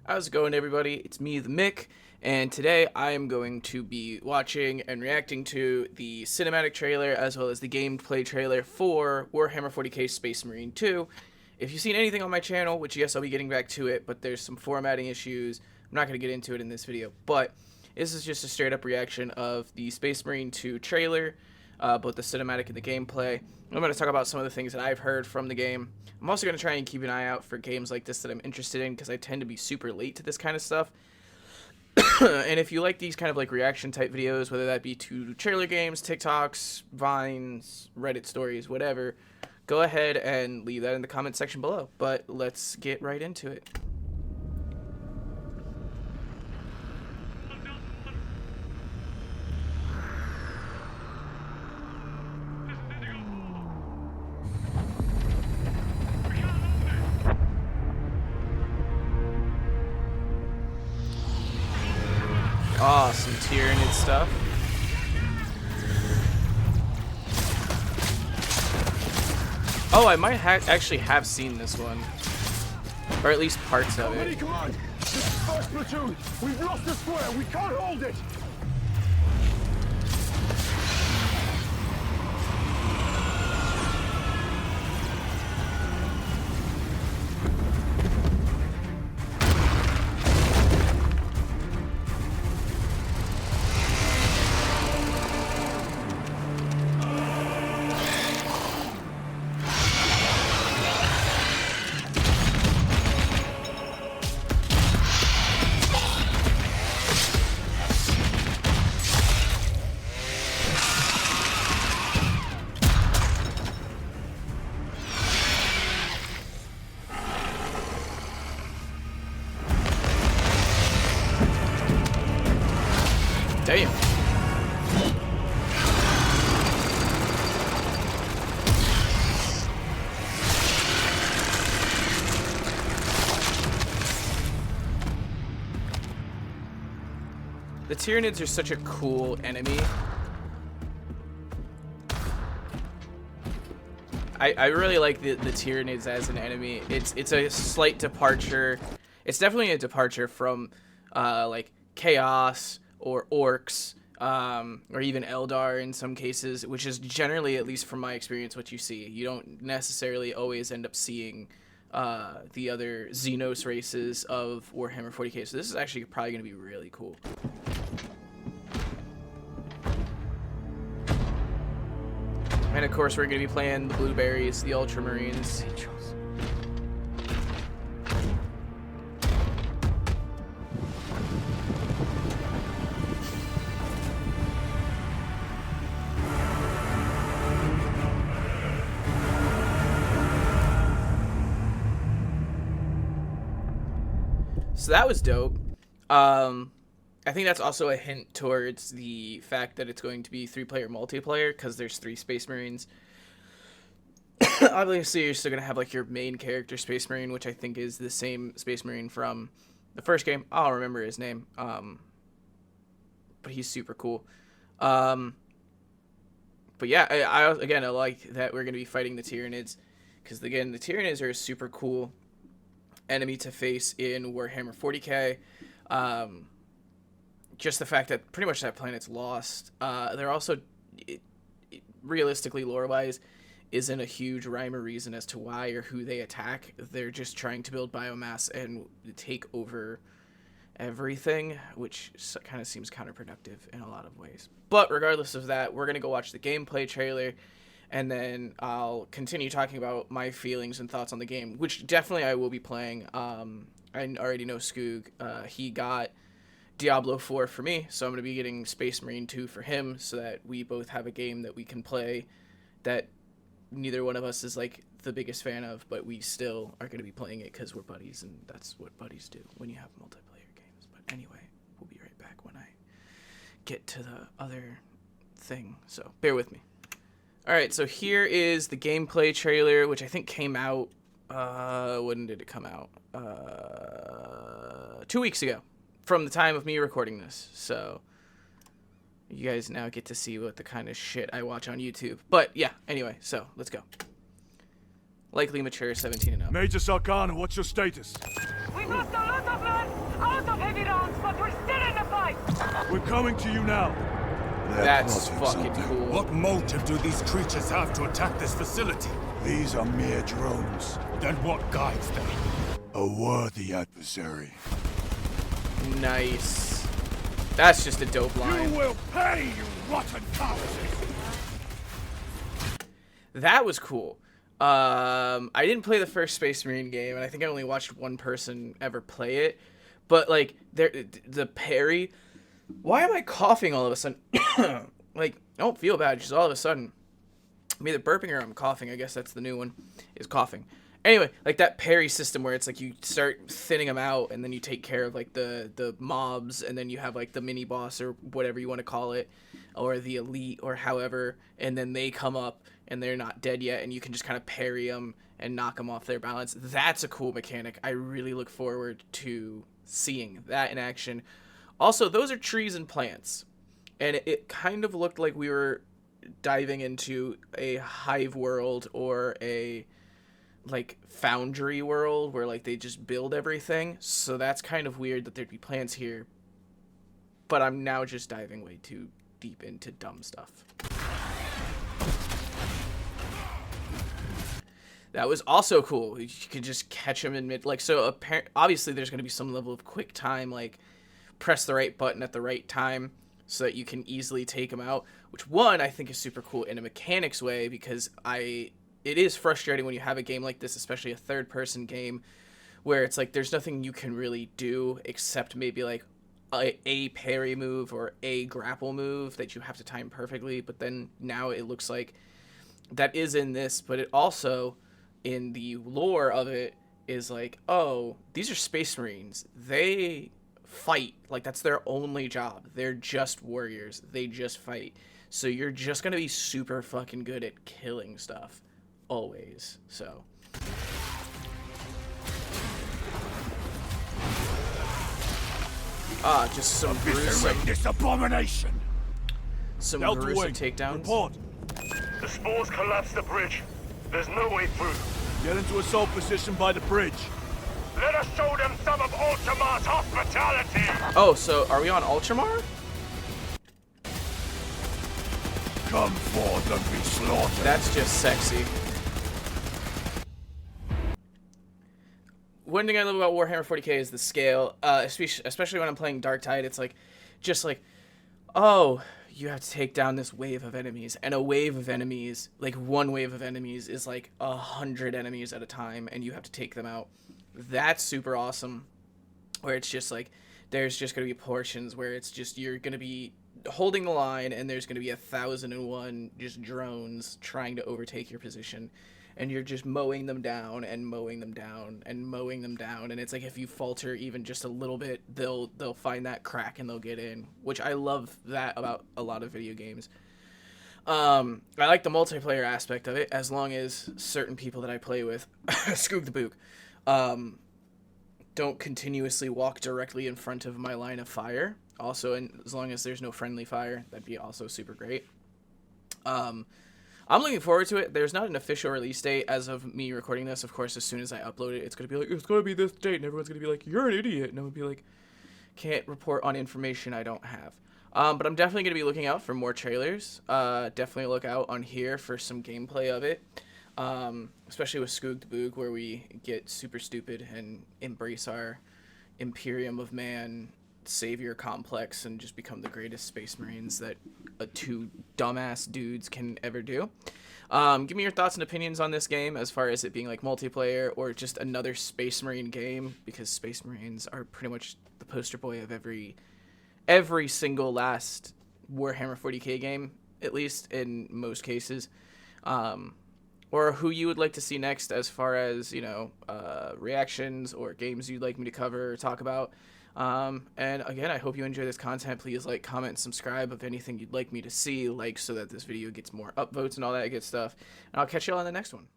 How's it going, everybody? It's me, the Mick, and today I am going to be watching and reacting to the cinematic trailer as well as the gameplay trailer for Warhammer 40k Space Marine 2. If you've seen anything on my channel, which yes, I'll be getting back to it, but there's some formatting issues. I'm not going to get into it in this video, but this is just a straight up reaction of the Space Marine 2 trailer, both the cinematic and the gameplay. I'm going to talk about some of the things that I've heard from the game. I'm also going to try and keep an eye out for games like this that I'm interested in, because I tend to be super late to this kind of stuff. And if you like these kind of like reaction type videos, whether that be to trailer games, TikToks, Vines, Reddit stories, whatever, go ahead and leave that in the comment section below. But let's get right into it. Oh, some Tyranid stuff. Oh, I might actually have seen this one. Or at least parts of it. Command! This is first platoon! We've lost the square! We can't hold it! Damn. The Tyranids are such a cool enemy. I really like the Tyranids as an enemy. It's a slight departure. It's definitely a departure from like Chaos or Orcs, or even Eldar in some cases, which is generally, at least from my experience, what you see. You don't necessarily always end up seeing the other Xenos races of Warhammer 40k, so this is actually probably going to be really cool. And of course, we're going to be playing the Blueberries, the Ultramarines. So that was dope. I think that's also a hint towards the fact that it's going to be 3-player multiplayer, because there's 3 Space Marines. Obviously, you're still going to have like your main character Space Marine, which I think is the same Space Marine from the first game. I'll remember his name. But he's super cool. But yeah, I like that we're going to be fighting the Tyranids, because again, the Tyranids are a super cool enemy to face in Warhammer 40k. Just the fact that pretty much that planet's lost. They're also, realistically, lore-wise, isn't a huge rhyme or reason as to why or who they attack. They're just trying to build biomass and take over everything, which kind of seems counterproductive in a lot of ways. But regardless of that, we're going to go watch the gameplay trailer, and then I'll continue talking about my feelings and thoughts on the game, which definitely I will be playing. I already know Skoog. He got Diablo 4 for me, so I'm going to be getting Space Marine 2 for him, so that we both have a game that we can play that neither one of us is like the biggest fan of, but we still are going to be playing it because we're buddies, and that's what buddies do when you have multiplayer games. But anyway, we'll be right back when I get to the other thing, so bear with me. Alright, so here is the gameplay trailer, which I think came out, when did it come out? 2 weeks ago, from the time of me recording this. So you guys now get to see what the kind of shit I watch on YouTube. But yeah, anyway, so let's go. Likely mature, 17 and up. Major Sarkana, what's your status? We've lost a lot of land! We're coming to you now. That's fucking cool. What motive do these creatures have to attack this facility? These are mere drones. Then what guides them? A worthy adversary. Nice. That's just a dope line. You will pay, you rotten carcasses! That was cool. I didn't play the first Space Marine game, and I think I only watched one person ever play it. But like, the parry. Why am I coughing all of a sudden? Like, I don't feel bad. Just all of a sudden, I'm either burping or I'm coughing. I guess that's the new one, is coughing. Anyway, like that parry system where it's like you start thinning them out, and then you take care of like the mobs, and then you have like the mini boss or whatever you want to call it, or the elite or however, and then they come up and they're not dead yet, and you can just kind of parry them and knock them off their balance. That's a cool mechanic. I really look forward to seeing that in action. Also, those are trees and plants, and it kind of looked like we were diving into a hive world or a like foundry world where like they just build everything. So that's kind of weird that there'd be plants here, but I'm now just diving way too deep into dumb stuff. That was also cool. You could just catch them in mid, like, so obviously there's going to be some level of quick time, like press the right button at the right time so that you can easily take them out, which one I think is super cool in a mechanics way, because it is frustrating when you have a game like this, especially a third person game, where it's like there's nothing you can really do except maybe like a parry move or a grapple move that you have to time perfectly. But then now it looks like that is in this, but it also in the lore of it is like, oh, these are Space Marines. They fight. Like, that's their only job. They're just warriors. They just fight. So you're just going to be super fucking good at killing stuff. Always. So. Just some gruesome... this abomination! Some Delta gruesome Wing, takedowns. report. The spores collapsed the bridge. There's no way through. Get into assault position by the bridge. Let us show them some of Ultramar's hospitality! Oh, so are we on Ultramar? Come forth and be slaughtered! That's just sexy. One thing I love about Warhammer 40k is the scale, especially when I'm playing Darktide. It's like, just like, oh, you have to take down this wave of enemies, and a wave of enemies, like one wave of enemies, is like 100 enemies at a time, and you have to take them out. That's super awesome. Where it's just like, there's just gonna be portions where it's just you're gonna be holding the line, and there's gonna be 1,001 just drones trying to overtake your position. And you're just mowing them down and mowing them down and mowing them down, and it's like if you falter even just a little bit, they'll find that crack and they'll get in, which I love that about a lot of video games. I like the multiplayer aspect of it, as long as certain people that I play with, Skoog the Book, don't continuously walk directly in front of my line of fire. Also, and as long as there's no friendly fire, that'd be also super great. I'm looking forward to it. There's not an official release date as of me recording this. Of course, as soon as I upload it, it's going to be like, it's going to be this date, and everyone's going to be like, you're an idiot. And I'm going to be like, can't report on information I don't have. But I'm definitely going to be looking out for more trailers. Definitely look out on here for some gameplay of it. Especially with Skoog the Boog, where we get super stupid and embrace our Imperium of Man savior complex and just become the greatest Space Marines that two dumbass dudes can ever do. Give me your thoughts and opinions on this game, as far as it being like multiplayer or just another Space Marine game, because Space Marines are pretty much the poster boy of every single last Warhammer 40k game, at least in most cases. Or who you would like to see next, as far as, you know, reactions or games you'd like me to cover or talk about. And again, I hope you enjoy this content. Please like, comment, and subscribe of anything you'd like me to see, like, so that this video gets more upvotes and all that good stuff. And I'll catch y'all on the next one.